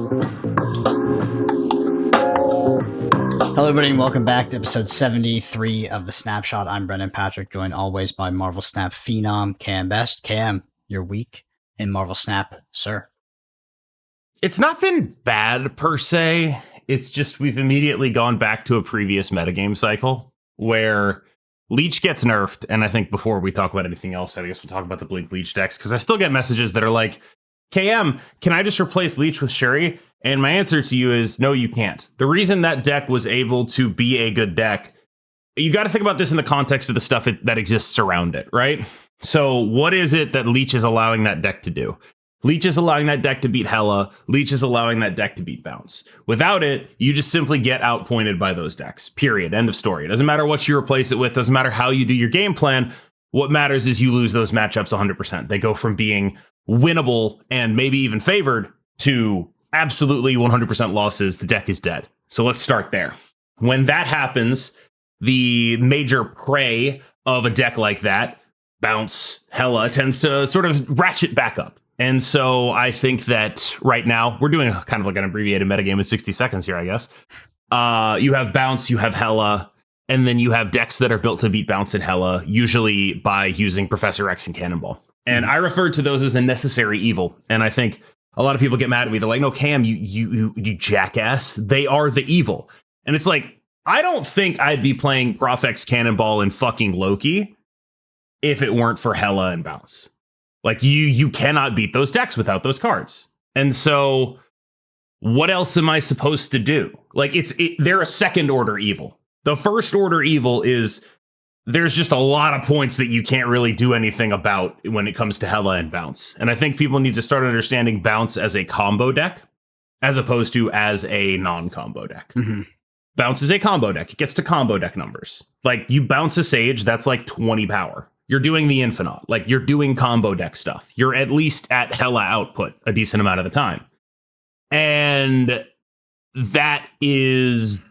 Hello, everybody, and welcome back to episode 73 of the Snapshot. I'm Brendan Patrick, joined always by Marvel Snap phenom Cam Best. Cam, your week in Marvel Snap, sir. It's not been bad per se. It's just we've immediately gone back to a previous metagame cycle where Leech gets nerfed. And I think before we talk about anything else, I guess we'll talk about the Blink Leech decks, because I still get messages that are like, KM, can I just replace Leech with Sherry? And my answer to you is no, you can't. The reason that deck was able to be a good deck, you got to think about this in the context of the stuff that exists around it, right? So what is it that Leech is allowing that deck to do? Leech is allowing that deck to beat Hela. Leech is allowing that deck to beat Bounce. Without it, you just simply get outpointed by those decks. Period. End of story. It doesn't matter what you replace it with. Doesn't matter how you do your game plan. What matters is you lose those matchups 100%. They go from being winnable and maybe even favored to absolutely 100% losses. The deck is dead. So let's start there. When that happens, the major prey of a deck like that, Bounce, Hela, tends to sort of ratchet back up. And so I think that right now we're doing kind of like an abbreviated metagame in 60 seconds here, I guess. You have Bounce, you have Hela, and then you have decks that are built to beat Bounce and Hela, usually by using Professor X and Cannonball. And I refer to those as a necessary evil. And I think a lot of people get mad at me. They're like, no, Cam, you jackass. They are the evil. And it's like, I don't think I'd be playing Prof X Cannonball and fucking Loki if it weren't for Hela and Bounce. Like, you cannot beat those decks without those cards. And so what else am I supposed to do? Like, they're a second order evil. The first order evil is there's just a lot of points that you can't really do anything about when it comes to Hela and Bounce. And I think people need to start understanding Bounce as a combo deck as opposed to as a non-combo deck. Mm-hmm. Bounce is a combo deck. It gets to combo deck numbers. Like, you bounce a Sage, that's like 20 power. You're doing the Infinite. Like, you're doing combo deck stuff. You're at least at Hela output a decent amount of the time. And that is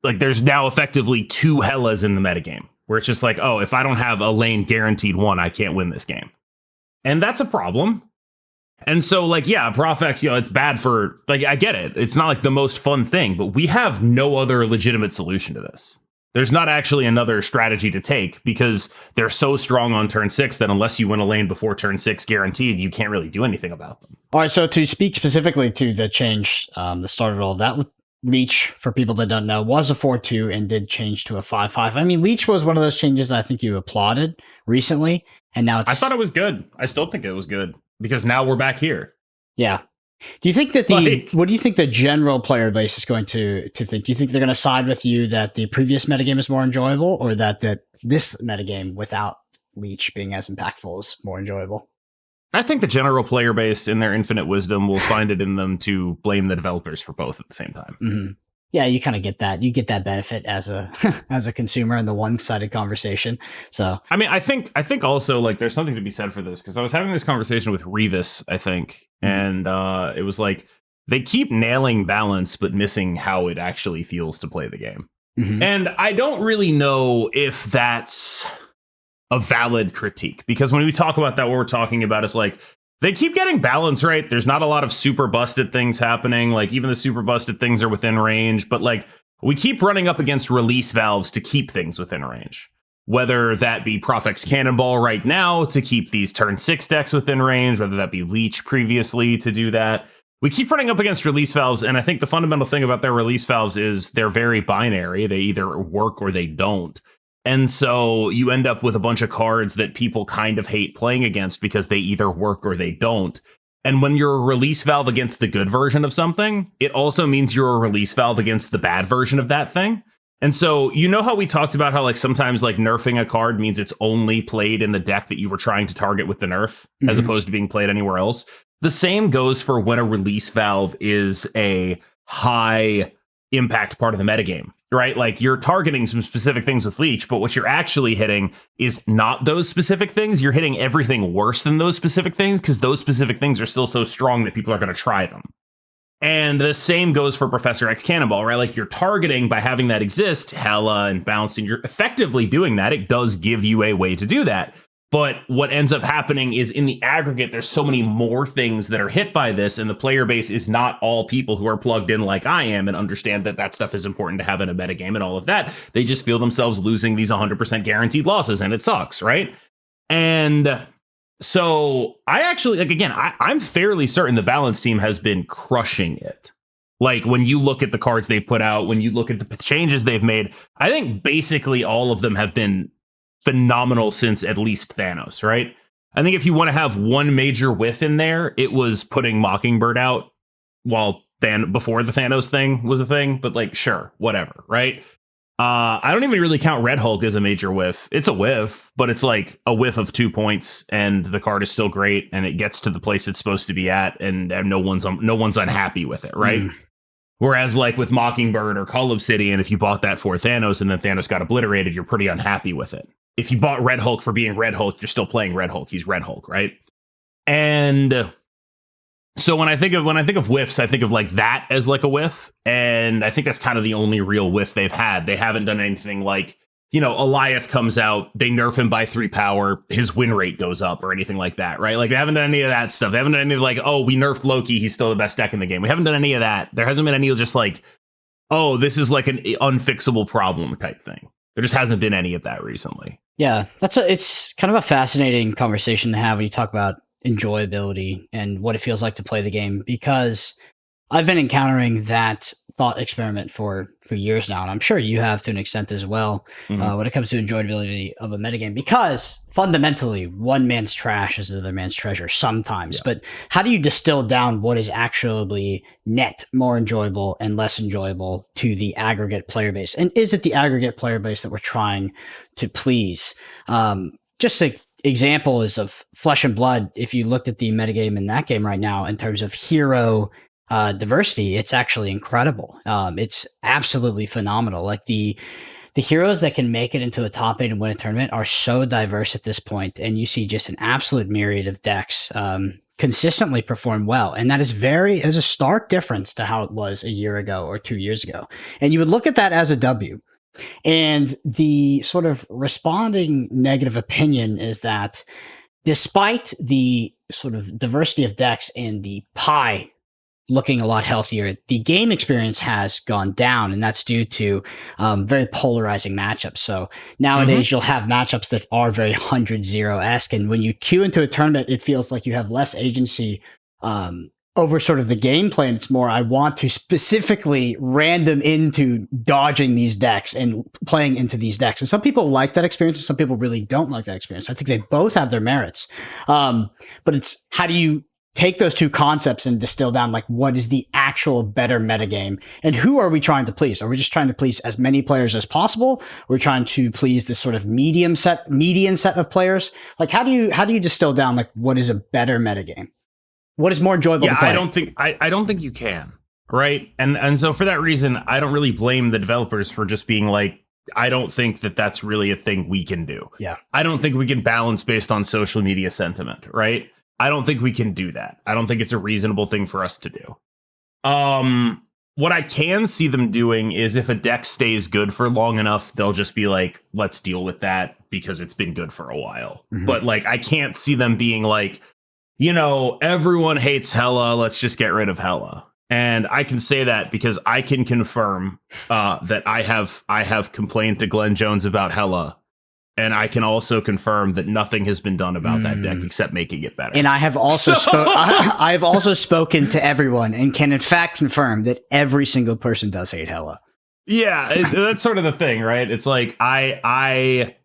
like, there's now effectively two Helas in the metagame, where it's just like, oh, if I don't have a lane guaranteed one, I can't win this game. And that's a problem. And so, like, yeah, Prof X, it's bad for, like, I get it. It's not like the most fun thing, but we have no other legitimate solution to this. There's not actually another strategy to take because they're so strong on turn 6 that unless you win a lane before turn 6 guaranteed, you can't really do anything about them. All right, so to speak specifically to the change that started all that, Leech, for people that don't know, was a 4-2 and did change to a 5-5. I mean, Leech was one of those changes I think you applauded recently, and now I thought it was good. I still think it was good because now we're back here. Yeah. Do you think that what do you think the general player base is going to think? Do you think they're going to side with you that the previous metagame is more enjoyable, or that this metagame without Leech being as impactful is more enjoyable? I think the general player base, in their infinite wisdom, will find it in them to blame the developers for both at the same time. Mm-hmm. Yeah, you kind of get that. You get that benefit as a as a consumer in the one-sided conversation. So, I mean, I think also, like, there's something to be said for this, because I was having this conversation with Revis, I think, and it was like, they keep nailing balance but missing how it actually feels to play the game. Mm-hmm. And I don't really know if that's a valid critique, because when we talk about that, what we're talking about is like, they keep getting balance right. There's not a lot of super busted things happening. Like, even the super busted things are within range, but like, we keep running up against release valves to keep things within range. Whether that be Prof X Cannonball right now to keep these turn 6 decks within range, whether that be Leech previously to do that. We keep running up against release valves, and I think the fundamental thing about their release valves is they're very binary. They either work or they don't. And so you end up with a bunch of cards that people kind of hate playing against because they either work or they don't. And when you're a release valve against the good version of something, it also means you're a release valve against the bad version of that thing. And so, you know how we talked about how, like, sometimes, like, nerfing a card means it's only played in the deck that you were trying to target with the nerf, as opposed to being played anywhere else. The same goes for when a release valve is a high impact part of the metagame, right? Like, you're targeting some specific things with Leech, but what you're actually hitting is not those specific things. You're hitting everything worse than those specific things, because those specific things are still so strong that people are going to try them. And the same goes for Professor X Cannonball, right? Like, you're targeting by having that exist, Hela and Bounce, and you're effectively doing that. It does give you a way to do that. But what ends up happening is in the aggregate, there's so many more things that are hit by this. And the player base is not all people who are plugged in like I am and understand that that stuff is important to have in a metagame and all of that. They just feel themselves losing these 100% guaranteed losses, and it sucks, right? And so I actually, like, again, I'm fairly certain the balance team has been crushing it. Like, when you look at the cards they've put out, when you look at the changes they've made, I think basically all of them have been phenomenal since at least Thanos, right? I think if you want to have one major whiff in there, it was putting Mockingbird out before the Thanos thing was a thing, but like, sure, whatever, right? I don't even really count Red Hulk as a major whiff. It's a whiff, but it's like a whiff of 2 points, and the card is still great, and it gets to the place it's supposed to be at, and no one's unhappy with it, right? Whereas like with Mockingbird or Call Obsidian, if you bought that for Thanos and then Thanos got obliterated, you're pretty unhappy with it. If you bought Red Hulk for being Red Hulk, you're still playing Red Hulk. He's Red Hulk, right? And so when I think of whiffs, I think of like that as like a whiff. And I think that's kind of the only real whiff they've had. They haven't done anything like, Eliath comes out, they nerf him by 3 power, his win rate goes up or anything like that, right? Like, they haven't done any of that stuff. They haven't done any of like, oh, we nerfed Loki, he's still the best deck in the game. We haven't done any of that. There hasn't been any of just like, oh, this is like an unfixable problem type thing. There just hasn't been any of that recently. Yeah, it's kind of a fascinating conversation to have when you talk about enjoyability and what it feels like to play the game, because I've been encountering that thought experiment for years now, and I'm sure you have to an extent as well, when it comes to enjoyability of a metagame, because fundamentally one man's trash is another man's treasure sometimes. But how do you distill down what is actually net more enjoyable and less enjoyable to the aggregate player base? And is it the aggregate player base that we're trying to please? Just like example is of Flesh and Blood. If you looked at the metagame in that game right now in terms of hero diversity, it's actually incredible. It's absolutely phenomenal. Like the heroes that can make it into a top 8 and win a tournament are so diverse at this point, and you see just an absolute myriad of decks consistently perform well. And that is a stark difference to how it was a year ago or 2 years ago. And you would look at that as a W. And the sort of responding negative opinion is that despite the sort of diversity of decks and the pie looking a lot healthier, the game experience has gone down, and that's due to very polarizing matchups. So nowadays you'll have matchups that are very 100-0-esque, and when you queue into a tournament, it feels like you have less agency over sort of the gameplay, and it's more, I want to specifically random into dodging these decks and playing into these decks. And some people like that experience, and some people really don't like that experience. I think they both have their merits. But it's, how do you take those two concepts and distill down, like, what is the actual better metagame, and who are we trying to please? Are we just trying to please as many players as possible? We're trying to please this sort of median set of players. Like, how do you distill down, like, what is a better metagame? What is more enjoyable to play? I don't think you can, right? And so for that reason, I don't really blame the developers for just being like, I don't think that that's really a thing we can do. Yeah. I don't think we can balance based on social media sentiment, right? I don't think we can do that. I don't think it's a reasonable thing for us to do. What I can see them doing is, if a deck stays good for long enough, they'll just be like, let's deal with that because it's been good for a while. But like, I can't see them being like, everyone hates Hela, let's just get rid of Hela. And I can say that because I can confirm that I have complained to Glenn Jones about Hela. And I can also confirm that nothing has been done about that deck except making it better. And I have also I have also spoken to everyone and can in fact confirm that every single person does hate Hela. Yeah, that's sort of the thing, right? It's like I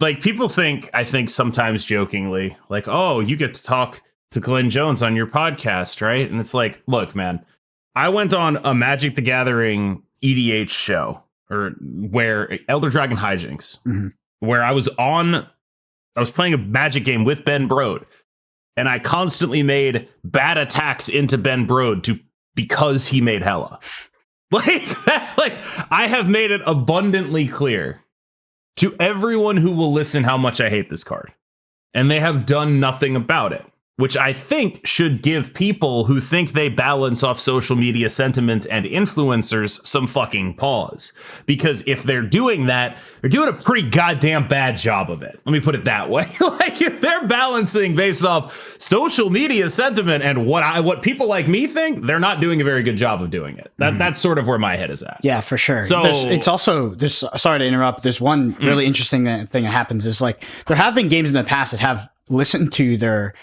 like, people think, I think sometimes jokingly, like, oh, you get to talk to Glenn Jones on your podcast, right? And it's like, look, man, I went on a Magic the Gathering EDH show, or where Elder Dragon Hijinks, where I was playing a Magic game with Ben Brode, and I constantly made bad attacks into Ben Brode because he made Hela. Like, I have made it abundantly clear to everyone who will listen how much I hate this card, and they have done nothing about it. which I think should give people who think they balance off social media sentiment and influencers some fucking pause. Because if they're doing that, they're doing a pretty goddamn bad job of it. Let me put it that way. Like, if they're balancing based off social media sentiment and what people like me think, they're not doing a very good job of doing it. That's sort of where my head is at. Yeah, for sure. So there's sorry to interrupt. There's one really interesting thing that happens is, like, there have been games in the past that have listened to their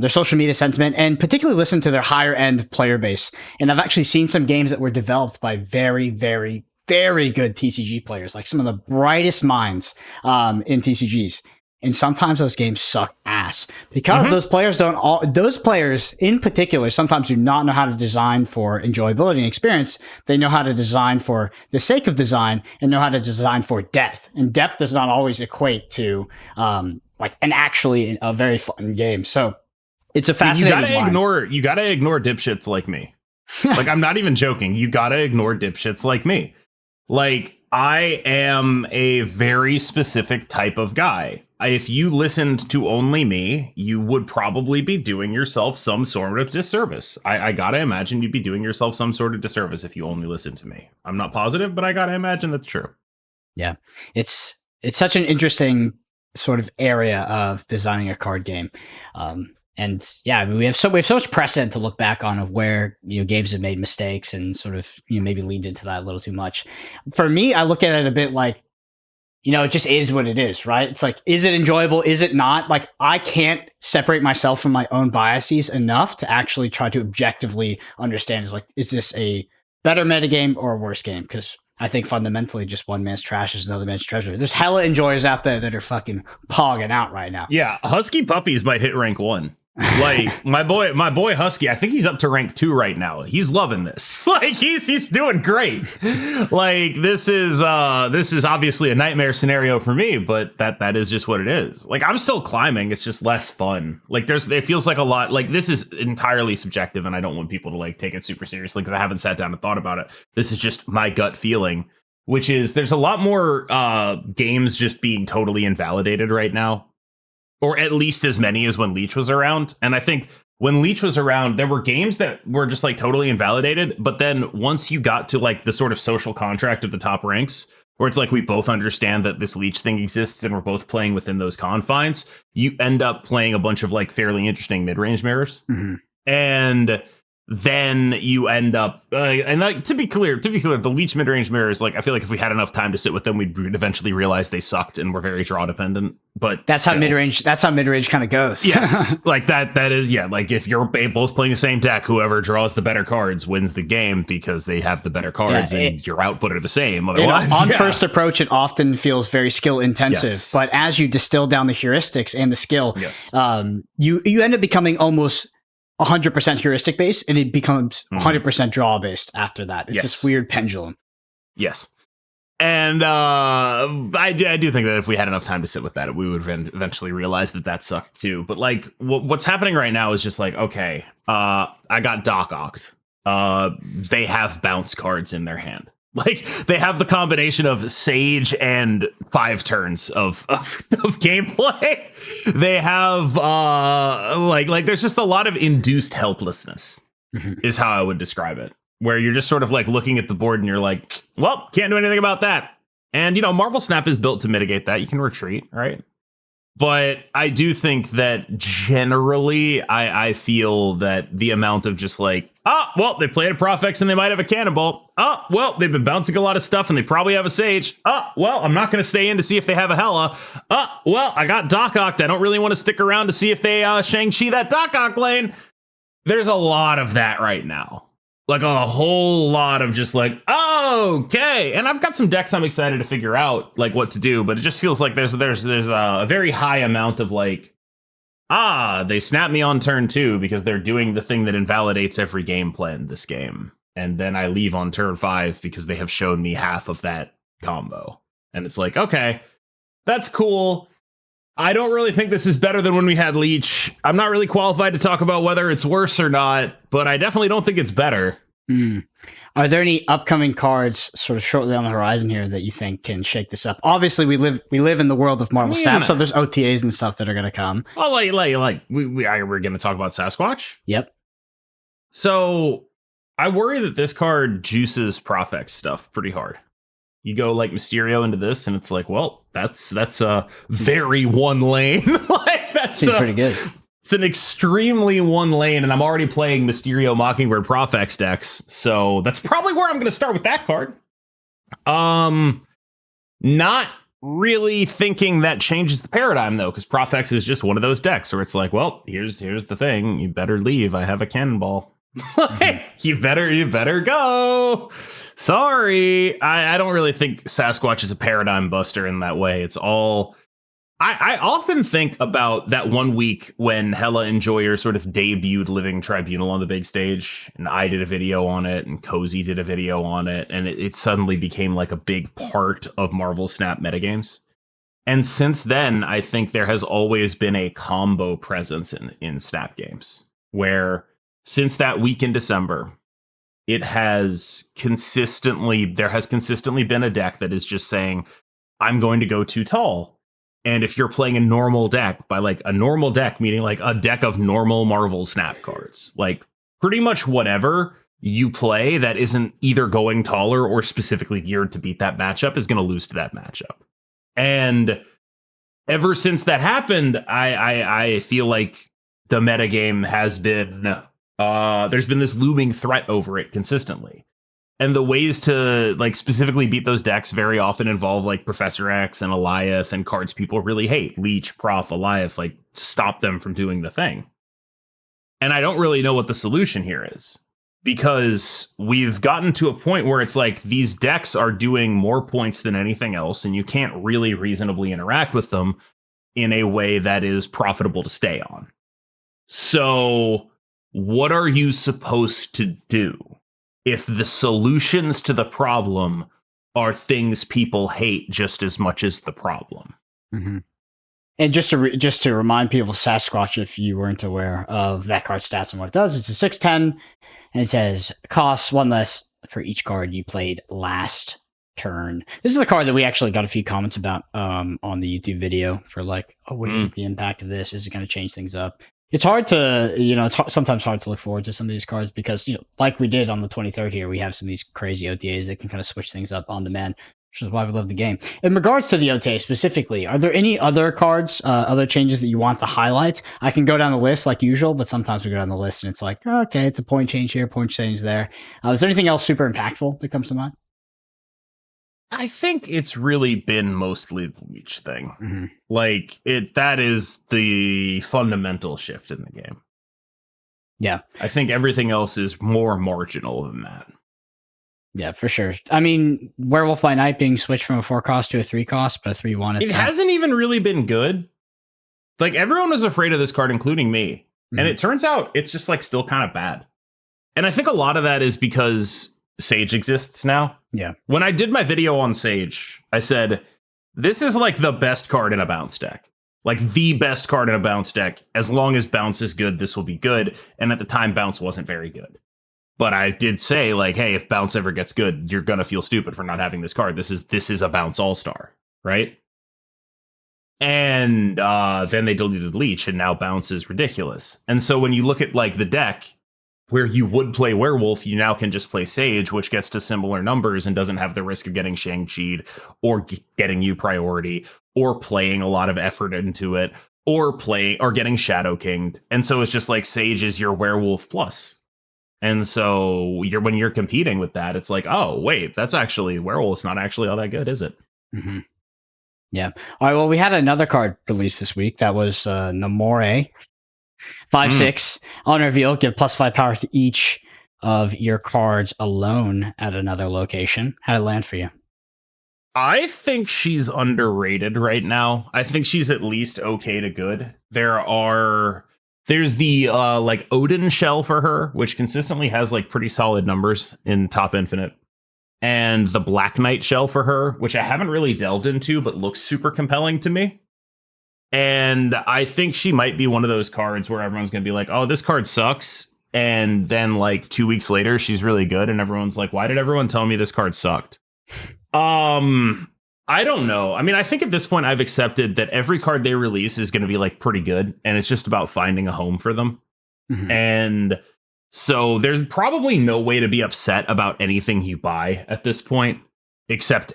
social media sentiment, and particularly listen to their higher end player base. And I've actually seen some games that were developed by very, very, very good TCG players, like some of the brightest minds in TCGs. And sometimes those games suck ass because those players in particular sometimes do not know how to design for enjoyability and experience. They know how to design for the sake of design and know how to design for depth. And depth does not always equate to like a very fun game. So it's a fascinating you gotta ignore dipshits like me. Like, I'm not even joking. You gotta ignore dipshits like me. Like, I am a very specific type of guy. If you listened to only me, you would probably be doing yourself some sort of disservice. I gotta imagine you'd be doing yourself some sort of disservice if you only listened to me. I'm not positive, but I gotta imagine that's true. Yeah, it's such an interesting sort of area of designing a card game. And yeah, I mean, we have so much precedent to look back on of where, games have made mistakes and sort of, maybe leaned into that a little too much. For me, I look at it a bit like, it just is what it is, right? It's like, is it enjoyable? Is it not? Like, I can't separate myself from my own biases enough to actually try to objectively understand, is this a better metagame or a worse game? Because I think fundamentally just one man's trash is another man's treasure. There's hella enjoyers out there that are fucking pogging out right now. Yeah, Husky Puppies might hit rank 1. Like, my boy Husky, I think he's up to rank 2 right now. He's loving this. Like, he's doing great. Like, this is obviously a nightmare scenario for me, but that is just what it is. Like, I'm still climbing. It's just less fun. Like, it feels like a lot. Like, this is entirely subjective, and I don't want people to like take it super seriously because I haven't sat down and thought about it. This is just my gut feeling, which is there's a lot more games just being totally invalidated right now. Or at least as many as when Leech was around. And I think when Leech was around, there were games that were just like totally invalidated. But then once you got to like the sort of social contract of the top ranks, where it's like we both understand that this Leech thing exists and we're both playing within those confines, you end up playing a bunch of like fairly interesting mid-range mirrors. And then you end up and like, to be clear, the Leech mid-range mirrors, like, I feel like if we had enough time to sit with them, we'd eventually realize they sucked and were very draw dependent. But that's how mid-range kind of goes. Yes. Like that is, yeah, like if you're both playing the same deck, whoever draws the better cards wins the game because they have the better cards, and your output are the same. Otherwise, on first approach, it often feels very skill intensive, but as you distill down the heuristics and the skill, you end up becoming almost 100% heuristic based, and it becomes 100% draw based after that. It's this weird pendulum. Yes. And I do think that if we had enough time to sit with that, we would eventually realize that sucked too. But like what's happening right now is just like, okay, I got Doc Ocked. They have bounce cards in their hand. Like, they have the combination of Sage and 5 turns of gameplay. They have like there's just a lot of induced helplessness is how I would describe it. Where you're just sort of like looking at the board and you're like, well, can't do anything about that. And Marvel Snap is built to mitigate that. You can retreat, right? But I do think that generally I feel that the amount of just like, oh, well, they played a Profex and they might have a Cannonball. Oh, well, they've been bouncing a lot of stuff and they probably have a Sage. Oh, well, I'm not going to stay in to see if they have a Hela. Oh, well, I got Doc Ocked. I don't really want to stick around to see if they Shang-Chi that Doc Ock lane. There's a lot of that right now. Like a whole lot of just like, oh, okay. And I've got some decks I'm excited to figure out like what to do, but it just feels like there's a very high amount of like, they snap me on turn 2 because they're doing the thing that invalidates every game plan in this game. And then I leave on turn 5 because they have shown me half of that combo. And it's like, okay, that's cool. I don't really think this is better than when we had Leech. I'm not really qualified to talk about whether it's worse or not, but I definitely don't think it's better. Are there any upcoming cards sort of shortly on the horizon here that you think can shake this up? Obviously, we live in the world of Marvel Snap, so there's OTAs and stuff that are going to come. Oh, we're going to talk about Sasquatch? Yep. So I worry that this card juices Profex stuff pretty hard. You go like Mysterio into this, and it's like, well, that's a very one lane. Like that's pretty good. It's an extremely one lane, and I'm already playing Mysterio Mockingbird Profex decks, so that's probably where I'm going to start with that card. Not really thinking that changes the paradigm though, because Profex is just one of those decks where it's like, well, here's the thing, you better leave. I have a cannonball. you better go. Sorry, I don't really think Sasquatch is a paradigm buster in that way. It's all. I often think about that one week when Hella Enjoyer sort of debuted Living Tribunal on the big stage, and I did a video on it, and Cozy did a video on it, and it suddenly became like a big part of Marvel Snap metagames. And since then, I think there has always been a combo presence in Snap games, where since that week in December, there has consistently been a deck that is just saying, I'm going to go too tall. And if you're playing a normal deck, by like a normal deck, meaning like a deck of normal Marvel Snap cards, like pretty much whatever you play that isn't either going taller or specifically geared to beat that matchup is going to lose to that matchup. And ever since that happened, I feel like the metagame has been, there's been this looming threat over it consistently. And the ways to like specifically beat those decks very often involve like Professor X and Eliath and cards people really hate. Leech, Prof, Eliath, like stop them from doing the thing. And I don't really know what the solution here is, because we've gotten to a point where it's like these decks are doing more points than anything else, and you can't really reasonably interact with them in a way that is profitable to stay on. So what are you supposed to do if the solutions to the problem are things people hate just as much as the problem? Mm-hmm. And just to remind people, Sasquatch, if you weren't aware of that card's stats and what it does, it's a 6/10, and it says costs one less for each card you played last turn. This is a card that we actually got a few comments about on the YouTube video for like, oh, what do you think the impact of this? Is it going to change things up? It's hard to, sometimes hard to look forward to some of these cards because, like we did on the 23rd here, we have some of these crazy OTAs that can kind of switch things up on demand, which is why we love the game. In regards to the OTA specifically, are there any other cards, other changes that you want to highlight? I can go down the list like usual, but sometimes we go down the list and it's like, okay, it's a point change here, point change there. Is there anything else super impactful that comes to mind? I think it's really been mostly the Leech thing. Mm-hmm. Like that is the fundamental shift in the game. Yeah. I think everything else is more marginal than that. Yeah, for sure. I mean, Werewolf by Night being switched from a 4 cost to a 3 cost, but a 3/1. It hasn't even really been good. Like everyone was afraid of this card, including me. Mm-hmm. And it turns out it's just like still kind of bad. And I think a lot of that is because Sage exists now. Yeah. When I did my video on Sage, I said, this is like the best card in a bounce deck. Like the best card in a bounce deck. As long as bounce is good, this will be good. And at the time, bounce wasn't very good. But I did say, like, hey, if bounce ever gets good, you're going to feel stupid for not having this card. This is a bounce all-star, right? And then they deleted Leech, and now bounce is ridiculous. And so when you look at like the deck, where you would play Werewolf, you now can just play Sage, which gets to similar numbers and doesn't have the risk of getting Shang-Chi'd or getting you priority or playing a lot of effort into it or getting Shadow Kinged. And so it's just like Sage is your Werewolf plus. And so when you're competing with that, it's like, oh, wait, that's actually Werewolf's not actually all that good, is it? Mm-hmm. Yeah. All right. Well, we had another card released this week. That was Namore. 5/6 on reveal, give +5 power to each of your cards alone at another location. How did it land for you? I think she's underrated right now. I think she's at least okay to good. There's the like Odin shell for her, which consistently has like pretty solid numbers in Top Infinite. And the Black Knight shell for her, which I haven't really delved into, but looks super compelling to me. And I think she might be one of those cards where everyone's going to be like, oh, this card sucks. and then like 2 weeks later she's really good and everyone's like, why did everyone tell me this card sucked? I don't know. I mean, I think at this point I've accepted that every card they release is going to be like pretty good, and it's just about finding a home for them. And so there's probably no way to be upset about anything you buy at this point, except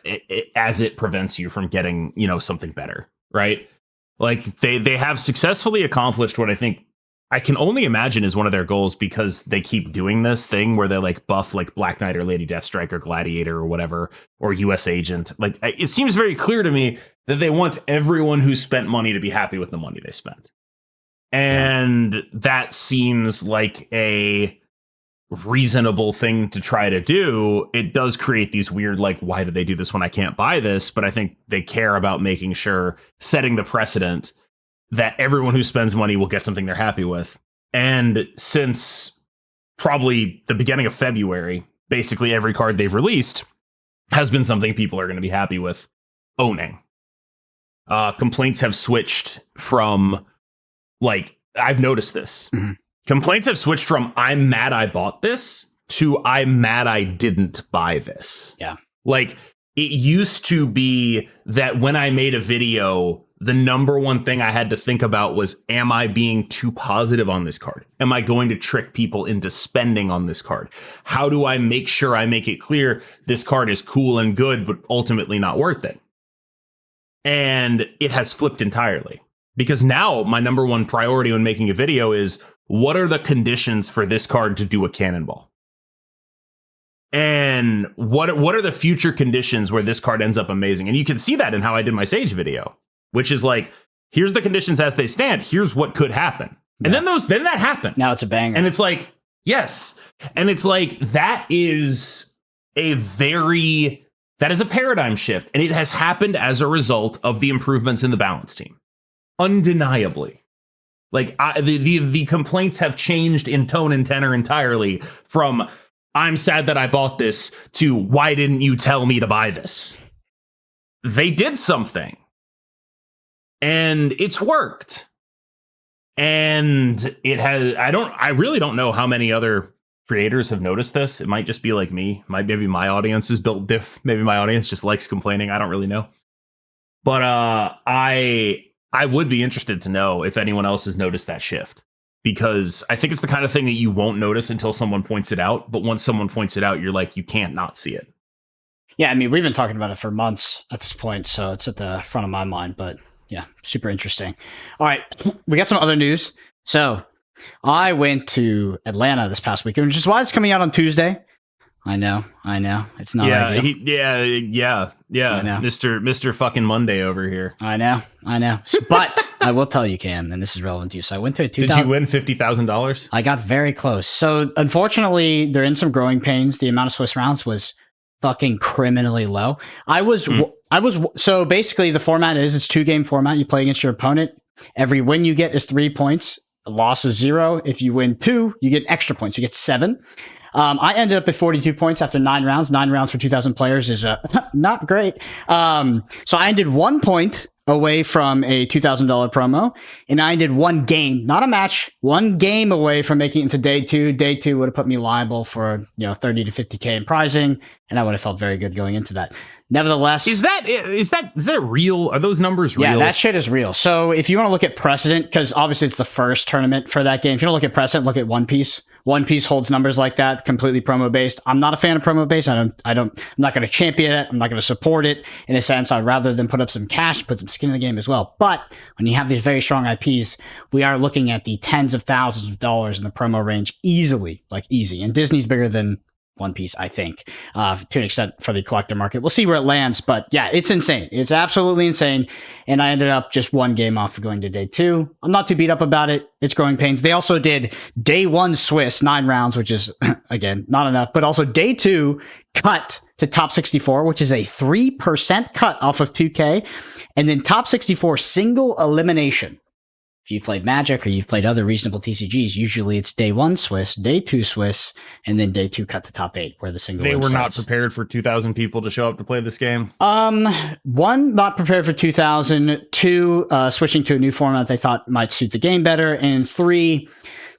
as it prevents you from getting, you know, something better, right? Like they have successfully accomplished what I think I can only imagine is one of their goals, because they keep doing this thing where they like buff like Black Knight or Lady Deathstrike or Gladiator or whatever, or US Agent. Like, it seems very clear to me that they want everyone who spent money to be happy with the money they spent. And that seems like a reasonable thing to try to do. It does create these weird, like, why do they do this when I can't buy this? But I think they care about making sure, setting the precedent that everyone who spends money will get something they're happy with. And since probably the beginning of February, basically every card they've released has been something people are going to be happy with owning. Complaints have switched from, like, I've noticed this. Complaints have switched from I'm mad I bought this to I'm mad I didn't buy this. Yeah. Like, it used to be that when I made a video, the number one thing I had to think about was, am I being too positive on this card? Am I going to trick people into spending on this card? How do I make sure I make it clear this card is cool and good, but ultimately not worth it? And it has flipped entirely, because now my number one priority when making a video is, what are the conditions for this card to do a cannonball? And what are the future conditions where this card ends up amazing? And you can see that in how I did my Sage video, which is like, here's the conditions as they stand. Here's what could happen. And then that happened. Now it's a banger. And it's like, yes. And it's like, that is a paradigm shift. And it has happened as a result of the improvements in the balance team. Undeniably. Like, the complaints have changed in tone and tenor entirely from, I'm sad that I bought this, to why didn't you tell me to buy this? They did something. And it's worked. And it has, I really don't know how many other creators have noticed this. It might just be like me. Maybe my audience is built diff. Maybe my audience just likes complaining. I don't really know. But I would be interested to know if anyone else has noticed that shift, because I think it's the kind of thing that you won't notice until someone points it out. But once someone points it out, you're like, you can't not see it. Yeah, I mean, we've been talking about it for months at this point, so it's at the front of my mind. But yeah, super interesting. All right, we got some other news. So I went to Atlanta this past weekend, which is why it's coming out on Tuesday. I know. It's not ideal. Yeah. Mr. fucking Monday over here. I know. But I will tell you, Cam, and this is relevant to you. So I went to a Did you win $50,000? I got very close. So unfortunately, they're in some growing pains. The amount of Swiss rounds was fucking criminally low. So basically the format is, it's 2-game format. You play against your opponent. Every win you get is 3 points. A loss is 0. If you win 2, you get extra points. You get 7. I ended up at 42 points after 9 rounds. 9 rounds for 2,000 players is not great. So I ended 1 point away from a $2,000 promo, and I ended 1 game, not a match, 1 game away from making it into day 2. Day 2 would have put me liable for 30 to 50K in prizing, and I would have felt very good going into that. Nevertheless, is that real? Are those numbers real? Yeah, that shit is real. So if you want to look at precedent, because obviously it's the first tournament for that game. If you want to look at precedent, look at One Piece. One Piece holds numbers like that, completely promo based. I'm not a fan of promo based. I'm not going to champion it. I'm not going to support it in a sense. I'd rather than put up some cash, put some skin in the game as well. But when you have these very strong IPs, we are looking at the tens of thousands of dollars in the promo range easily, like easy. And Disney's bigger than One Piece, I think, to an extent for the collector market. We'll see where it lands, but yeah, it's insane. It's absolutely insane. And I ended up just 1 game off of going to day 2. I'm not too beat up about it. It's growing pains. They also did day 1 Swiss, 9 rounds, which is, again, not enough, but also day 2 cut to top 64, which is a 3% cut off of 2K. And then top 64 single elimination. If you played Magic or you've played other reasonable TCGs, usually it's day 1 Swiss, day 2 Swiss, and then day 2 cut to top 8, where the single. They were not prepared for 2,000 people to show up to play this game. 1, not prepared for 2,000. 2, switching to a new format they thought might suit the game better, and 3,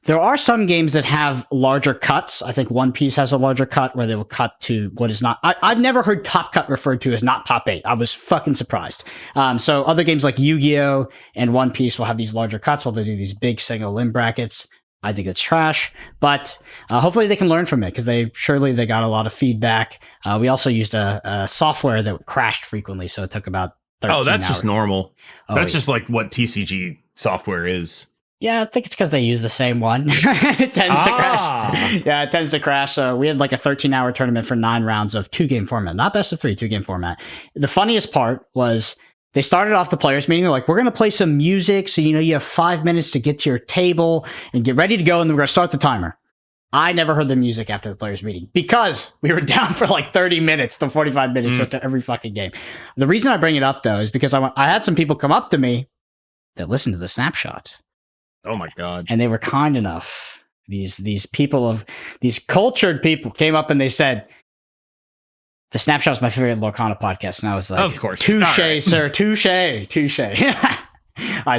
There are some games that have larger cuts. I think One Piece has a larger cut where they will cut to what is not. I've never heard top cut referred to as not top 8. I was fucking surprised. So other games like Yu-Gi-Oh! And One Piece will have these larger cuts while they do these big single limb brackets. I think it's trash, but hopefully they can learn from it because they got a lot of feedback. We also used a software that crashed frequently, so it took about 13 hours. That's just normal. That's just like what TCG software is. Yeah, I think it's because they use the same one. It tends to crash. Yeah, it tends to crash. So we had like a 13-hour tournament for 9 rounds of 2-game format, not best of 3, 2-game format. The funniest part was they started off the players meeting. They're like, we're going to play some music. So, you have 5 minutes to get to your table and get ready to go. And then we're going to start the timer. I never heard the music after the players meeting because we were down for like 30 minutes to 45 minutes after every fucking game. The reason I bring it up though is because I had some people come up to me that listened to the Snapshot. Oh my God. And they were kind enough. These cultured people came up and they said, the Snapshot is my favorite Lorcana podcast. And I was like, of course. Touche, right. Sir. Touche. I just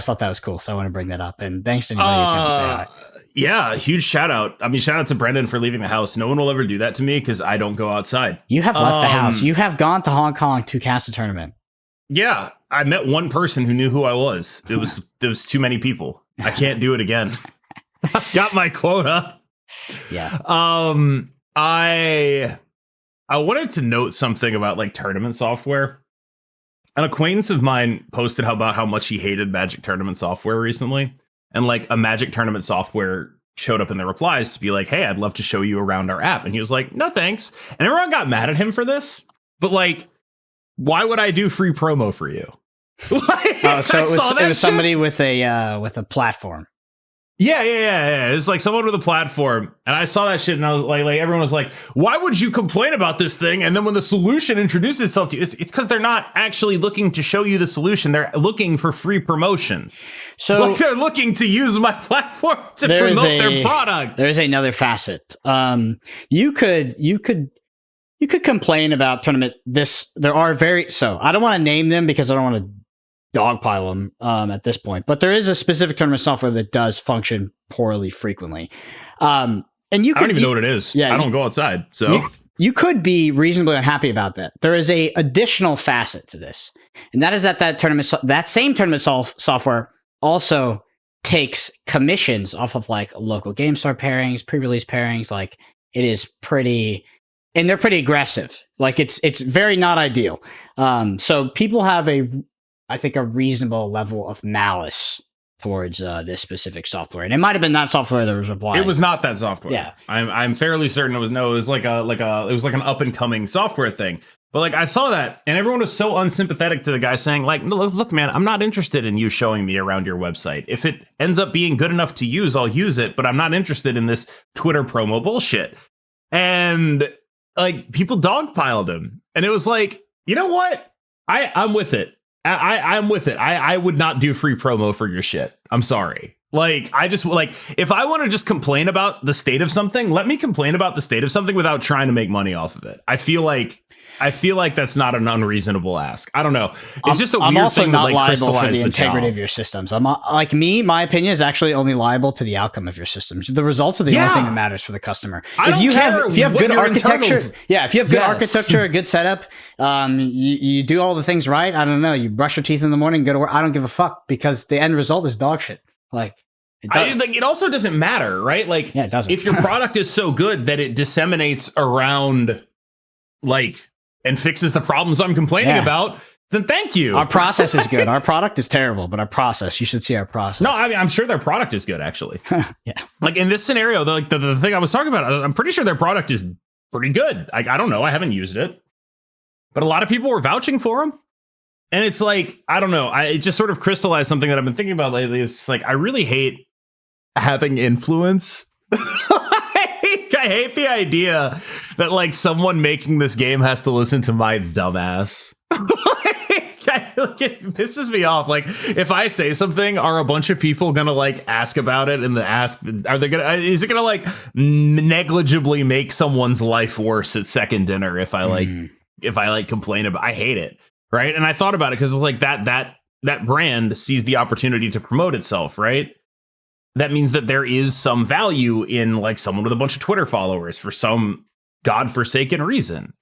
thought that was cool. So I want to bring that up. And thanks to anybody who came to say hi. Yeah, huge shout out. I mean, shout out to Brendan for leaving the house. No one will ever do that to me because I don't go outside. You have left the house. You have gone to Hong Kong to cast a tournament. Yeah, I met one person who knew who I was. There was too many people. I can't do it again. I've got my quota. Yeah. I wanted to note something about like tournament software. An acquaintance of mine posted about how much he hated Magic tournament software recently. And like a Magic tournament software showed up in the replies to be like, hey, I'd love to show you around our app. And he was like, no, thanks. And everyone got mad at him for this. But like, why would I do free promo for you? So it was somebody with a platform. Yeah. It's like someone with a platform. And I saw that shit and I was like everyone was like, why would you complain about this thing? And then when the solution introduces itself to you, it's because they're not actually looking to show you the solution. They're looking for free promotion. So like they're looking to use my platform to promote their product. There's another facet. You could complain about tournament. There are I don't want to name them because I don't want to dogpile them at this point, but there is a specific tournament software that does function poorly frequently. And I don't even know what it is. Yeah, I don't go outside, so you could be reasonably unhappy about that. There is a additional facet to this, and that is that same tournament software also takes commissions off of like local game store pairings, pre-release pairings. Like it is pretty. And they're pretty aggressive. Like it's very not ideal. So people have I think a reasonable level of malice towards this specific software, and it might have been that software that was replying. It was not that software. Yeah, I'm fairly certain it was like an up and coming software thing. But like I saw that, and everyone was so unsympathetic to the guy saying like, look, man, I'm not interested in you showing me around your website. If it ends up being good enough to use, I'll use it. But I'm not interested in this Twitter promo bullshit. And like people dogpiled him, and it was like, you know what? I'm with it. I'm with it. I would not do free promo for your shit. I'm sorry. Like, I just like if I want to just complain about the state of something, let me complain about the state of something without trying to make money off of it. I feel like that's not an unreasonable ask. I don't know. It's just a weird also thing not to like liable for the the integrity of your systems. I'm like my opinion is actually only liable to the outcome of your systems. The results are the only thing that matters for the customer. If you have good architecture, if you have good architecture, a good setup, you do all the things right. I don't know. You brush your teeth in the morning, go to work. I don't give a fuck because the end result is dog shit. Like. It also doesn't matter, right? Like, yeah, it doesn't. If your product is so good that it disseminates around, like, and fixes the problems I'm complaining about, then thank you. Our process is good. Our product is terrible, but our process, you should see our process. No, I mean, I'm sure their product is good, actually. Yeah. Like, in this scenario, the thing I was talking about, I'm pretty sure their product is pretty good. I don't know. I haven't used it. But a lot of people were vouching for them. And it's like, I don't know. It just sort of crystallized something that I've been thinking about lately. It's just like, I really hate having influence. I hate the idea that like someone making this game has to listen to my dumbass. It pisses me off. Like if I say something, are a bunch of people gonna like ask about it? And is it gonna like negligibly make someone's life worse at second dinner if I like complain about? I hate it, right? And I thought about it because it's like that brand sees the opportunity to promote itself, right? that means that there is some value in like someone with a bunch of Twitter followers for some godforsaken reason.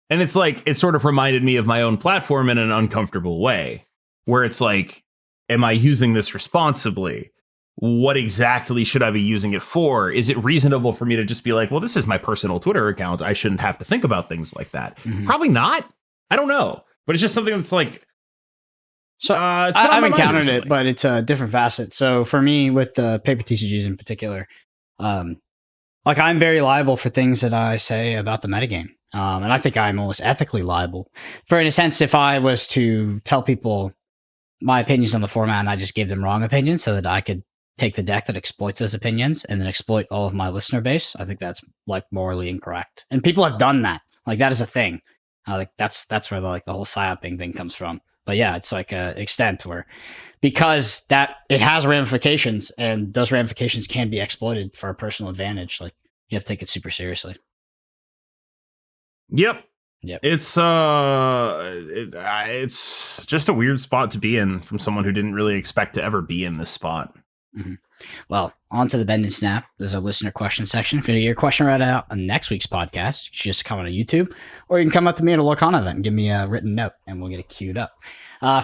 And it's like, it sort of reminded me of my own platform in an uncomfortable way, where it's like, am I using this responsibly? What exactly should I be using it for? Is it reasonable for me to just be like, well, this is my personal Twitter account, I shouldn't have to think about things like that? Probably not. I don't know. But it's just something that's like, so I've encountered it, but it's a different facet. So for me, with the paper TCGs in particular, like I'm very liable for things that I say about the metagame. And I think I'm almost ethically liable. For in a sense, if I was to tell people my opinions on the format and I just gave them wrong opinions so that I could take the deck that exploits those opinions and then exploit all of my listener base, I think that's like morally incorrect. And people have done that. Like that is a thing. Like that's where the whole psyoping thing comes from. But yeah, it's like a extent where, because that it has ramifications and those ramifications can be exploited for a personal advantage. Like you have to take it super seriously. Yep. Yep. It's just a weird spot to be in from someone who didn't really expect to ever be in this spot. Mm-hmm. Well, on to the Bend and Snap. There's a listener question section. If you get your question read out on next week's podcast, you should just comment on YouTube, or you can come up to me at a Lorcana event and give me a written note, and we'll get it queued up.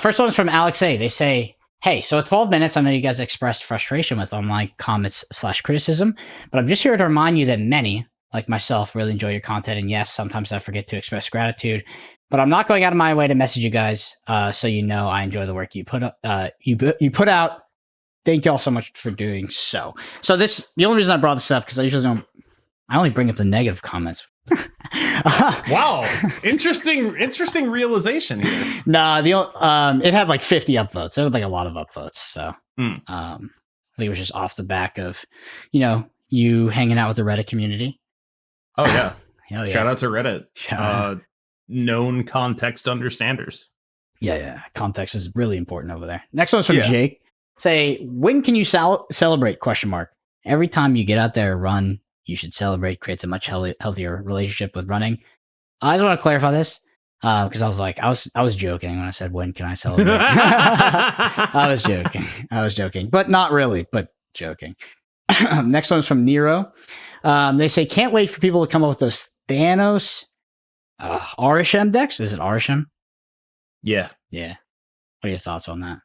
First one is from Alex A. They say, hey, so at 12 minutes, I know you guys expressed frustration with online comments/criticism, but I'm just here to remind you that many, like myself, really enjoy your content, and yes, sometimes I forget to express gratitude, but I'm not going out of my way to message you guys, so you know I enjoy the work you put up. You put out. Thank you all so much for doing so. So the only reason I brought this up, because I only bring up the negative comments. Wow. Interesting realization here. Nah, it had like 50 upvotes. It had like a lot of upvotes. So I think it was just off the back of, you hanging out with the Reddit community. Oh, yeah. Hell yeah. Shout out to Reddit. Known context understanders. Yeah. Context is really important over there. Next one's from Jake. Say, when can you celebrate? ? Every time you get out there and run, you should celebrate. Creates a much healthier relationship with running. I just want to clarify this because I was joking when I said, when can I celebrate? I was joking, but not really, but joking. Next one's from Nero. They say, can't wait for people to come up with those Thanos Arishem decks. Is it Arishem? Yeah. What are your thoughts on that?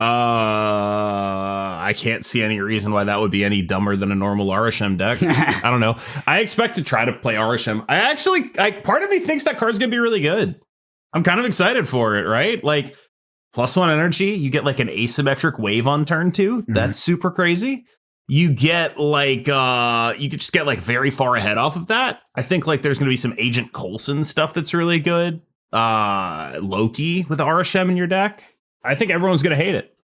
I can't see any reason why that would be any dumber than a normal Arishem deck. I don't know. I expect to try to play Arishem. Part of me thinks that card's gonna be really good. I'm kind of excited for it, right? Like +1 energy, you get like an asymmetric wave on turn 2. Mm-hmm. That's super crazy. You get like you could just get like very far ahead off of that. I think like there's gonna be some Agent Coulson stuff that's really good. Loki with Arishem in your deck. I think everyone's going to hate it.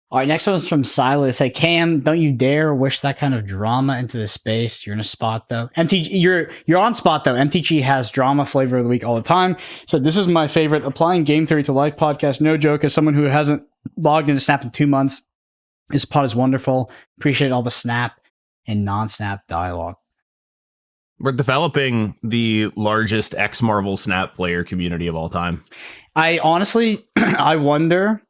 All right, next one's from Silas. Hey, Cam, don't you dare wish that kind of drama into the space. You're in a spot, though. MTG, you're on spot, though. MTG has drama flavor of the week all the time. So this is my favorite Applying Game Theory to Life podcast. No joke, as someone who hasn't logged into Snap in 2 months, this pod is wonderful. Appreciate all the Snap and non-Snap dialogue. We're developing the largest ex-Marvel Snap player community of all time. I honestly, I wonder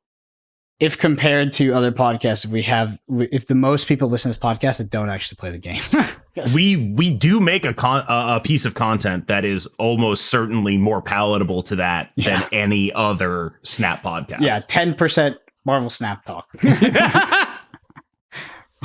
if compared to other podcasts, if the most people listen to this podcast that don't actually play the game. we do make a piece of content that is almost certainly more palatable to that than any other Snap podcast. Yeah, 10% Marvel Snap talk.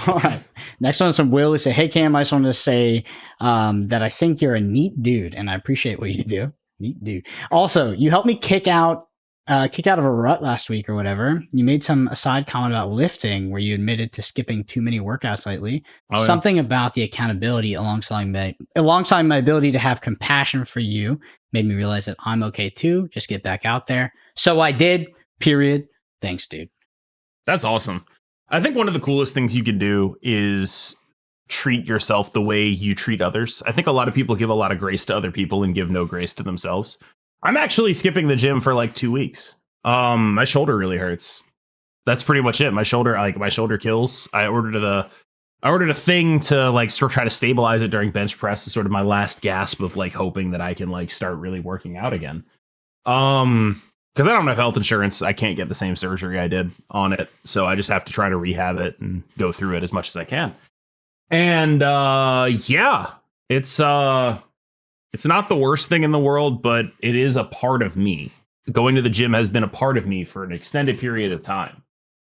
All right. Next one is from Will. He said, hey, Cam, I just wanted to say that I think you're a neat dude, and I appreciate what you do. Neat dude. Also, you helped me kick out of a rut last week or whatever. You made some aside comment about lifting where you admitted to skipping too many workouts lately. Oh, yeah. Something about the accountability alongside my ability to have compassion for you made me realize that I'm okay too. Just get back out there. So I did, period. Thanks, dude. That's awesome. I think one of the coolest things you can do is treat yourself the way you treat others. I think a lot of people give a lot of grace to other people and give no grace to themselves. I'm actually skipping the gym for like 2 weeks. My shoulder really hurts. That's pretty much it. My shoulder kills. I ordered a thing to like try to stabilize it during bench press. Is sort of my last gasp of like hoping that I can like start really working out again. because I don't have health insurance. I can't get the same surgery I did on it. So I just have to try to rehab it and go through it as much as I can. And yeah, it's not the worst thing in the world, but it is a part of me. Going to the gym has been a part of me for an extended period of time.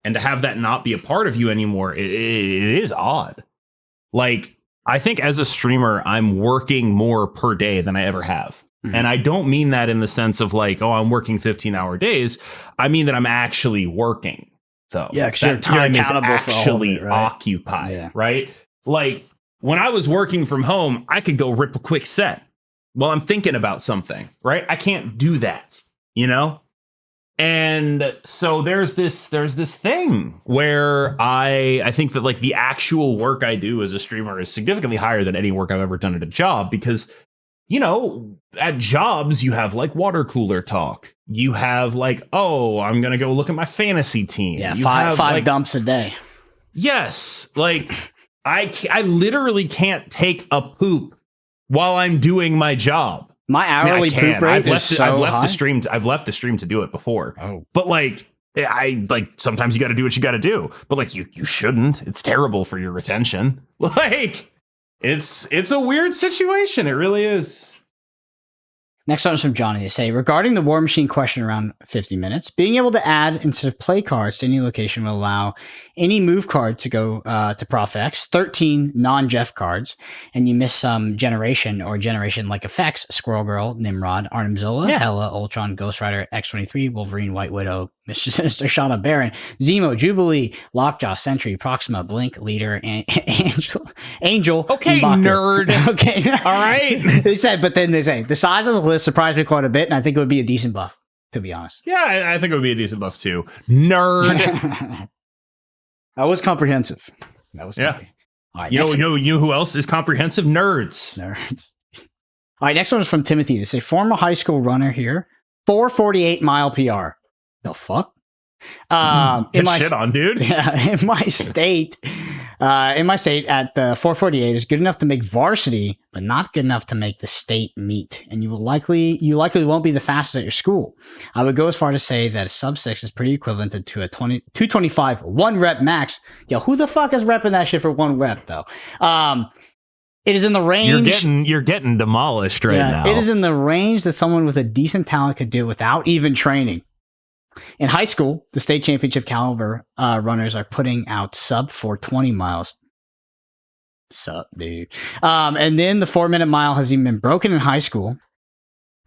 And to have that not be a part of you anymore, it is odd. Like, I think as a streamer, I'm working more per day than I ever have. Mm-hmm. And I don't mean that in the sense of like, oh, I'm working 15-hour days. I mean that I'm actually working, though. Yeah, because that time is accountable actually for all of it, right? occupied, right? Like, when I was working from home, I could go rip a quick set while I'm thinking about something, right? I can't do that, you know? And so there's this thing where I think that like the actual work I do as a streamer is significantly higher than any work I've ever done at a job, because, you know, at jobs, you have like water cooler talk. You have like, oh, I'm going to go look at my fantasy team. Yeah, you five like, dumps a day. Yes. Like I literally can't take a poop while I'm doing my job. My hourly poop rate is so high. I've left the stream to do it before. Oh. But like, I like sometimes you got to do what you got to do. But like, you shouldn't. It's terrible for your retention. Like, it's a weird situation. It really is. Next one is from Johnny. They say, regarding the War Machine question around 50 minutes, being able to add instead of play cards to any location will allow any move card to go to Prof X, 13 non-Jeff cards, and you miss some generation-like effects, Squirrel Girl, Nimrod, Arnim Zola, Hela, Ultron, Ghost Rider, X-23, Wolverine, White Widow, Mr. Sinister, Shauna, Baron, Zemo, Jubilee, Lockjaw, Sentry, Proxima, Blink, Leader, and Angel. Okay, nerd. Okay. All right. They say the size of the list surprised me quite a bit, and I think it would be a decent buff, to be honest. Yeah, I think it would be a decent buff too. Nerd. That was comprehensive. Yeah. All right, you know who else is comprehensive? Nerds. All right, next one is from Timothy. They say, former high school runner here, 4:48 mile PR. The fuck? Get shit on, dude. Yeah, in my state, at the 4:48 is good enough to make varsity, but not good enough to make the state meet. And you likely won't be the fastest at your school. I would go as far to say that a sub 6 is pretty equivalent to a 225 one rep max. Yo, who the fuck is repping that shit for one rep though? It is in the range. You're getting demolished right now. It is in the range that someone with a decent talent could do without even training. In high school, the state championship caliber runners are putting out sub 420 miles. Sup, dude. And then the 4-minute mile has even been broken in high school.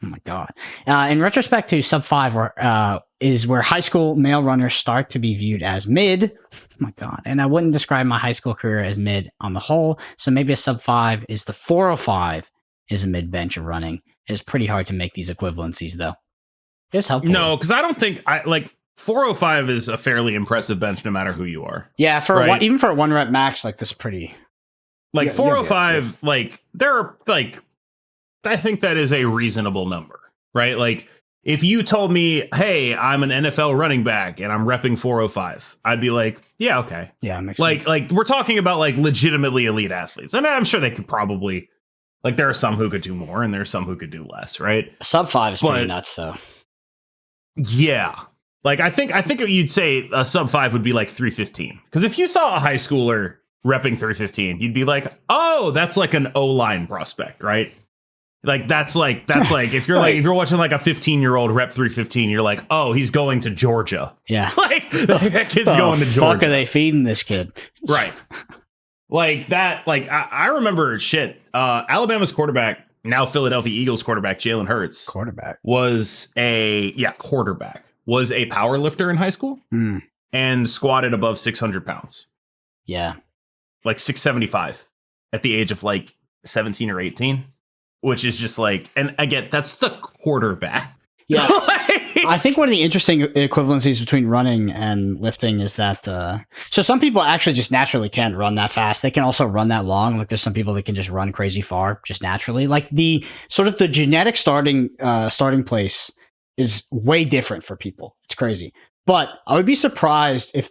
Oh my God. In retrospect to sub 5 is where high school male runners start to be viewed as mid. Oh my God. And I wouldn't describe my high school career as mid on the whole. So maybe a sub 5 is the 405 is a mid bench of running. It's pretty hard to make these equivalencies though. It's helpful. No, because I don't think 405 is a fairly impressive bench no matter who you are. Yeah, even for a 1 rep max, like this is pretty. Like 405, there are I think that is a reasonable number, right? Like if you told me, hey, I'm an NFL running back and I'm repping 405, I'd be like, yeah, okay. Yeah, makes sense. Like we're talking about like legitimately elite athletes. And I'm sure they could probably, like there are some who could do more and there's some who could do less, right? Sub 5 is pretty nuts though. Yeah. Like I think you'd say a sub 5 would be like 315. Because if you saw a high schooler repping 315, you'd be like, oh, that's like an O-line prospect, right? Like that's like if you're if you're watching like a 15-year-old rep 315, you're like, oh, he's going to Georgia. Yeah. Like that kid's going to Georgia. Fuck are they feeding this kid? Right. Like that, I remember Alabama's quarterback, now Philadelphia Eagles quarterback, Jalen Hurts. Was a power lifter in high school and squatted above 600 pounds. Yeah. Like 675 at the age of like 17 or 18, which is just like, and again, that's the quarterback. Yeah. I think one of the interesting equivalencies between running and lifting is that, so some people actually just naturally can't run that fast. They can also run that long. Like there's some people that can just run crazy far just naturally. Like the sort of the genetic starting place is way different for people. It's crazy. But I would be surprised if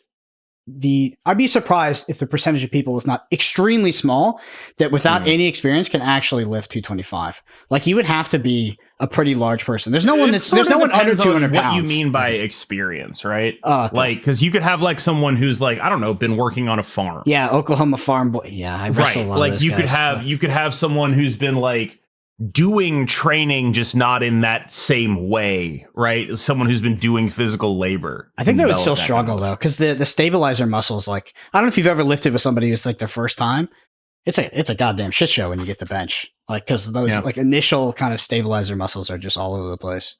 I'd be surprised if the percentage of people is not extremely small that without any experience can actually lift 225. Like you would have to be a pretty large person. There's no one under 200 pounds. What you mean by experience, right? Okay. Like, because you could have like someone who's like, I don't know, been working on a farm. Yeah, Oklahoma farm boy. Yeah, I wrestle a lot of those guys. You could have someone who's been like doing training, just not in that same way, right? Someone who's been doing physical labor. I think they would still struggle though, because the stabilizer muscles, like, I don't know if you've ever lifted with somebody who's like their first time. It's a goddamn shit show when you get the bench, like, because those like initial kind of stabilizer muscles are just all over the place.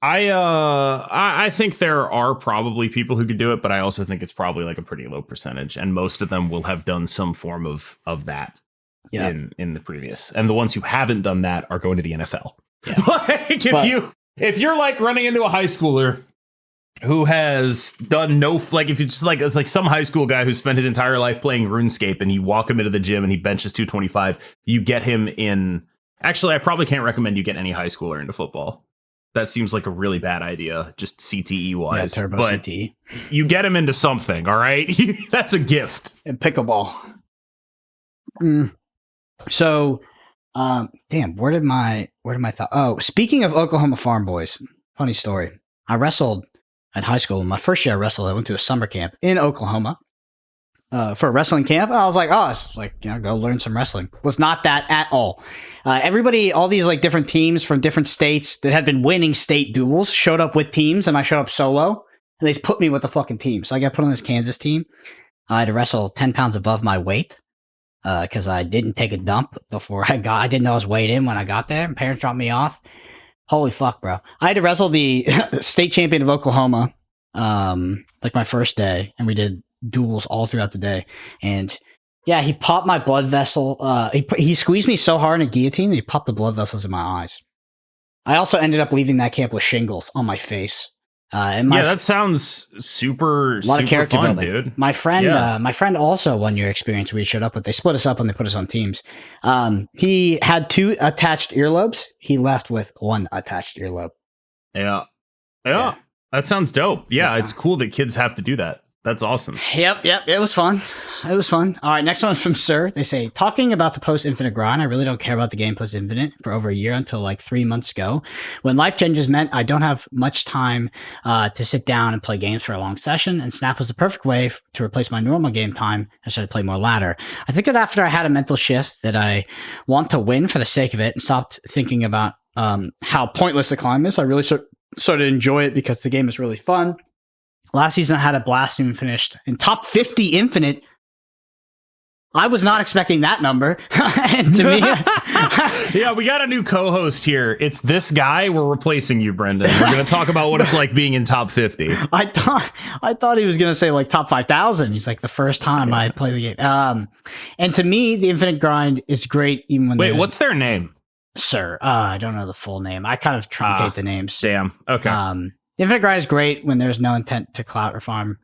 I think there are probably people who could do it, but I also think it's probably like a pretty low percentage, and most of them will have done some form of that. Yeah. In the previous, and the ones who haven't done that are going to the NFL. Yeah. Like if you're like running into a high schooler who has done if it's just like, it's like some high school guy who spent his entire life playing RuneScape, and you walk him into the gym and he benches 225, you get him in. Actually, I probably can't recommend you get any high schooler into football. That seems like a really bad idea, just CTE wise. Yeah, turbo but CTE. You get him into something, all right? That's a gift. And pickleball. So, damn, where did my thought? Oh, speaking of Oklahoma farm boys, funny story. I wrestled at high school. My first year I wrestled, I went to a summer camp in Oklahoma for a wrestling camp. And I was like, oh, it's like, go learn some wrestling. Was not that at all. Everybody, all these like different teams from different states that had been winning state duels showed up with teams, and I showed up solo, and they just put me with the fucking team. So I got put on this Kansas team. I had to wrestle 10 pounds above my weight. Because I didn't take a dump before I didn't know I was weighed in when I got there. My parents dropped me off. Holy fuck, bro. I had to wrestle the state champion of Oklahoma, like my first day, and we did duels all throughout the day. And yeah, he popped my blood vessel. He squeezed me so hard in a guillotine that he popped the blood vessels in my eyes. I also ended up leaving that camp with shingles on my face. That sounds super of character fun, building, dude. My friend also 1 year experience we showed up with. They split us up and they put us on teams. He had 2 attached earlobes. He left with 1 attached earlobe. Yeah. That sounds dope. Yeah, it's cool that kids have to do that. That's awesome. Yep. It was fun. All right, next one from Sir. They say, talking about the post-infinite grind, I really don't care about the game post-infinite for over a year until like 3 months ago, when life changes meant I don't have much time to sit down and play games for a long session, and Snap was the perfect way to replace my normal game time. I started to play more ladder. I think that after I had a mental shift that I want to win for the sake of it and stopped thinking about how pointless the climb is, I really started to enjoy it because the game is really fun. Last season, I had a blast and finished in top 50 infinite. I was not expecting that number. And to me, yeah, we got a new co-host here. It's this guy. We're replacing you, Brendan. We're going to talk about what it's like being in top 50. I thought he was going to say like top 5,000. He's like the first time I play the game. And to me, the infinite grind is great. Even when what's their name? Sir, I don't know the full name. I kind of truncate the names. Damn. Okay. The infinite grind is great when there's no intent to clout or farm.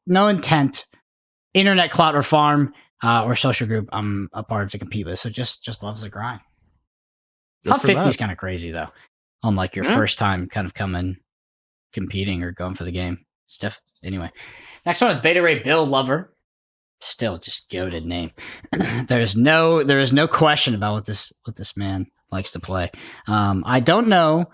No intent, internet clout or farm, or social group I'm a part of to compete with. So just loves the grind. Top 50 is kind of crazy though. On like your first time kind of competing or going for the game. Anyway. Next one is Beta Ray Bill Lover. Still just goated name. There is no question about what this man likes to play. I don't know.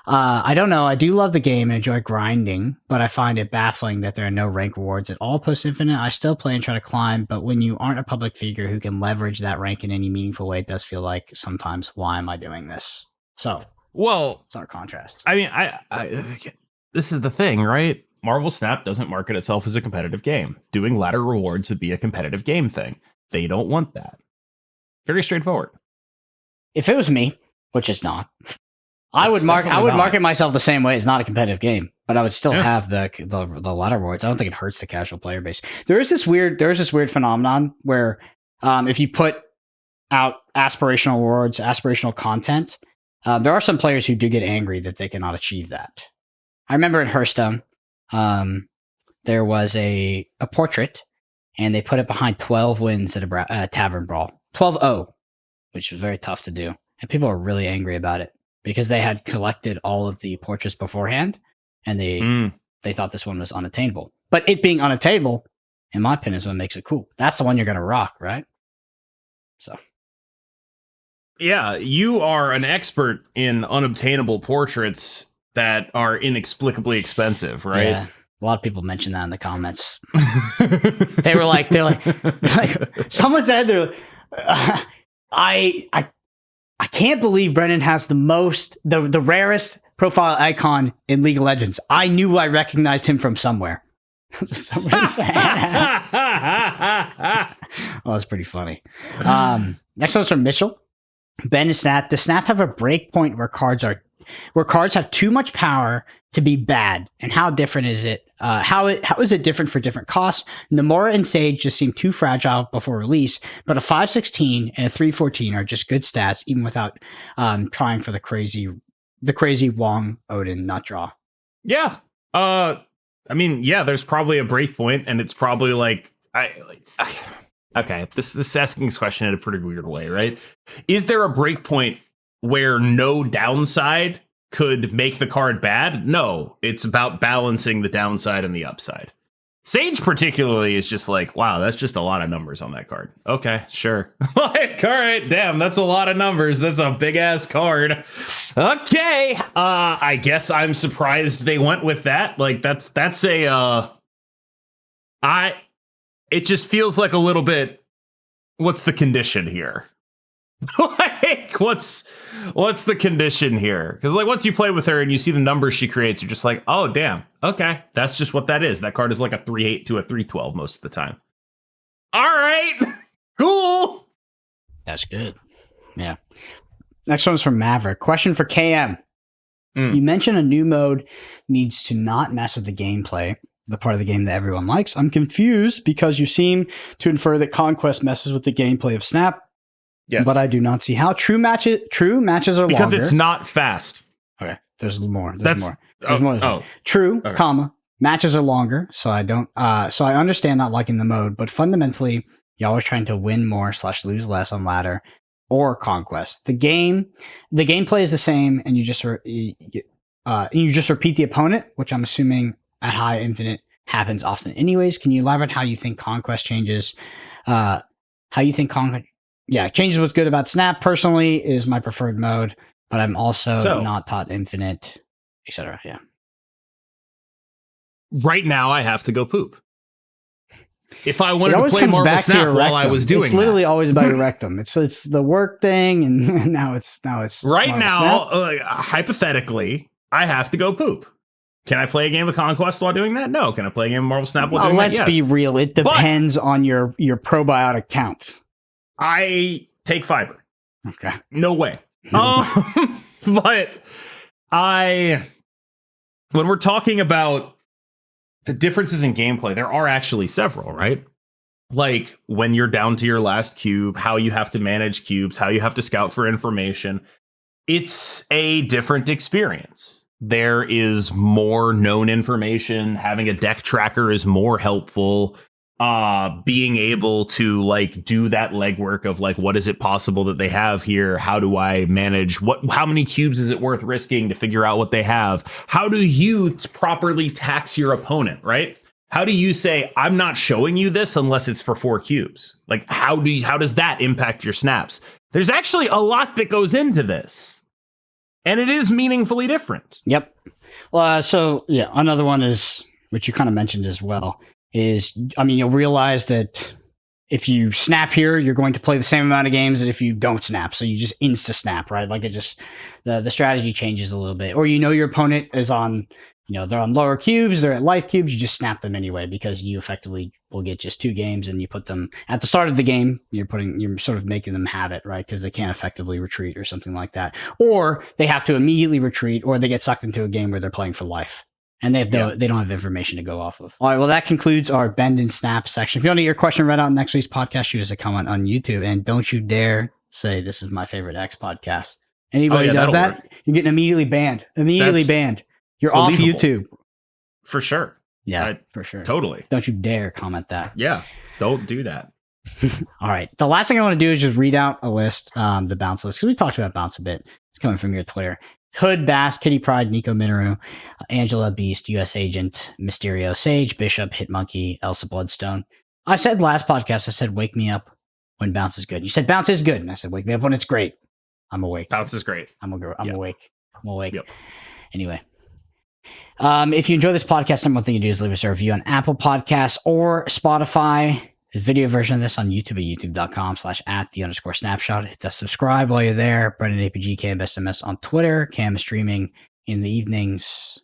I do love the game and enjoy grinding, but I find it baffling that there are no rank rewards at all post-infinite. I still play and try to climb, but when you aren't a public figure who can leverage that rank in any meaningful way, it does feel like sometimes, why am I doing this? So, it's our contrast. I mean, I this is the thing, right? Marvel Snap doesn't market itself as a competitive game. Doing ladder rewards would be a competitive game thing. They don't want that. Very straightforward. If it was me, which is not, I would market myself the same way. It's not a competitive game, but I would still have the ladder rewards. I don't think it hurts the casual player base. There's this weird phenomenon where if you put out aspirational rewards, aspirational content, there are some players who do get angry that they cannot achieve that. I remember in Hearthstone, there was a portrait, and they put it behind 12 wins at a tavern brawl, 12-0, which was very tough to do, and people were really angry about it because they had collected all of the portraits beforehand, and they thought this one was unattainable. But it being unattainable in my opinion, is what makes it cool. That's the one you're going to rock, right? So. Yeah, you are an expert in unobtainable portraits that are inexplicably expensive, right? Yeah. A lot of people mention that in the comments. they're like, someone said, I can't believe Brendan has the rarest profile icon in League of Legends. I knew I recognized him from somewhere. Somebody said. Oh, that's pretty funny. Next one's from Mitchell. Ben and Snap. Does Snap have a break point where cards have too much power to be bad? And how different is it? How is it different for different costs? Namora and Sage just seem too fragile before release, but a 5/16 and a 3/14 are just good stats, even without trying for the crazy Wong Odin nut draw. Yeah. I mean, yeah, there's probably a break point, and it's probably okay, this is asking this question in a pretty weird way, right? Is there a break point where no downside could make the card bad? No, it's about balancing the downside and the upside. Sage particularly is just like, wow, that's just a lot of numbers on that card. Okay, sure. Like, all right, damn, that's a lot of numbers. That's a big ass card. Okay. I guess I'm surprised they went with that. Like, that's it just feels like a little bit, what's the condition here? Like, what's the condition here? Because like once you play with her and you see the numbers she creates, you're just like, oh damn, okay, that's just what that is. That card is like a 3/8 to a 3/12 most of the time. All right, cool. That's good. Yeah. Next one's from Maverick. Question for KM. You mentioned a new mode needs to not mess with the gameplay, the part of the game that everyone likes. I'm confused because you seem to infer that Conquest messes with the gameplay of Snap. Yes. But I do not see how. True matches are because longer. It's not fast. Okay, there's more. There's more. True, okay. Matches are longer, so I don't. So I understand not liking the mode, but fundamentally, you're always trying to win more / lose less on ladder or Conquest. The gameplay is the same, and you just repeat the opponent, which I'm assuming at high infinite happens often anyways. Can you elaborate how you think Conquest changes? Changes what's good about Snap. Personally, is my preferred mode, but I'm also not taught infinite, etc. Yeah. Right now, I have to go poop. If I wanted to play Marvel Snap while I was doing, it's literally always about your rectum. It's the work thing, and now it's right now. Hypothetically, I have to go poop. Can I play a game of Conquest while doing that? No. Can I play a game of Marvel Snap while doing that? Let's be real. It depends on your probiotic count. I take fiber. Okay. No way. But when we're talking about the differences in gameplay, there are actually several, right? Like when you're down to your last cube, how you have to manage cubes, how you have to scout for information. It's a different experience. There is more known information. Having a deck tracker is more helpful. Being able to like do that legwork of like, what is it possible that they have here? How do I manage how many cubes is it worth risking to figure out what they have? How do you properly tax your opponent, right? How do you say, I'm not showing you this unless it's for 4 cubes? Like, how does that impact your snaps? There's actually a lot that goes into this. And it is meaningfully different. Yep. Well, another one is, which you kind of mentioned as well, is, you'll realize that if you snap here, you're going to play the same amount of games as if you don't snap. So you just insta-snap, right? Like it just, the strategy changes a little bit. Or your opponent is on, they're on lower cubes, they're at life cubes, you just snap them anyway because you effectively will get just 2 games and you put them at the start of the game, you're sort of making them have it, right? Because they can't effectively retreat or something like that. Or they have to immediately retreat, or they get sucked into a game where they're playing for life. And they don't have information to go off of. All right, well, that concludes our Bend and Snap section. If you want to get your question read out in next week's podcast, shoot us a comment on YouTube. And don't you dare say this is my favorite X podcast. Anybody does that, you're getting immediately banned. Banned. You're believable. Off YouTube. For sure. Yeah, for sure. Totally. Don't you dare comment that. Yeah, don't do that. All right. The last thing I want to do is just read out a list, the bounce list, because we talked about bounce a bit. It's coming from your Twitter. Hood, Bass, Kitty Pride, Nico Minoru, Angela, Beast, US Agent, Mysterio, Sage, Bishop, Hitmonkey, Elsa Bloodstone. I said last podcast, I said, wake me up when bounce is good. You said bounce is good. And I said, wake me up when it's great. I'm awake. Bounce is great. I'm awake. I'm awake. Yep. Anyway. If you enjoy this podcast, the one thing you do is leave us a review on Apple Podcasts or Spotify. The video version of this on YouTube at youtube.com/@the_snapshot. Hit the subscribe while you're there. Brendan APG, Cam SMS on Twitter. Cam is streaming in the evenings.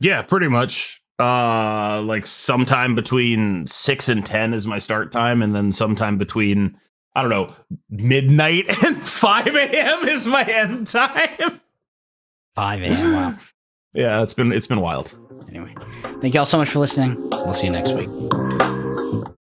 Yeah, pretty much. Like sometime between 6 and 10 is my start time, and then sometime between, I don't know, midnight and 5 a.m. is my end time. 5 a.m. Wow. Yeah, it's been wild. Anyway, thank you all so much for listening. We'll see you next week.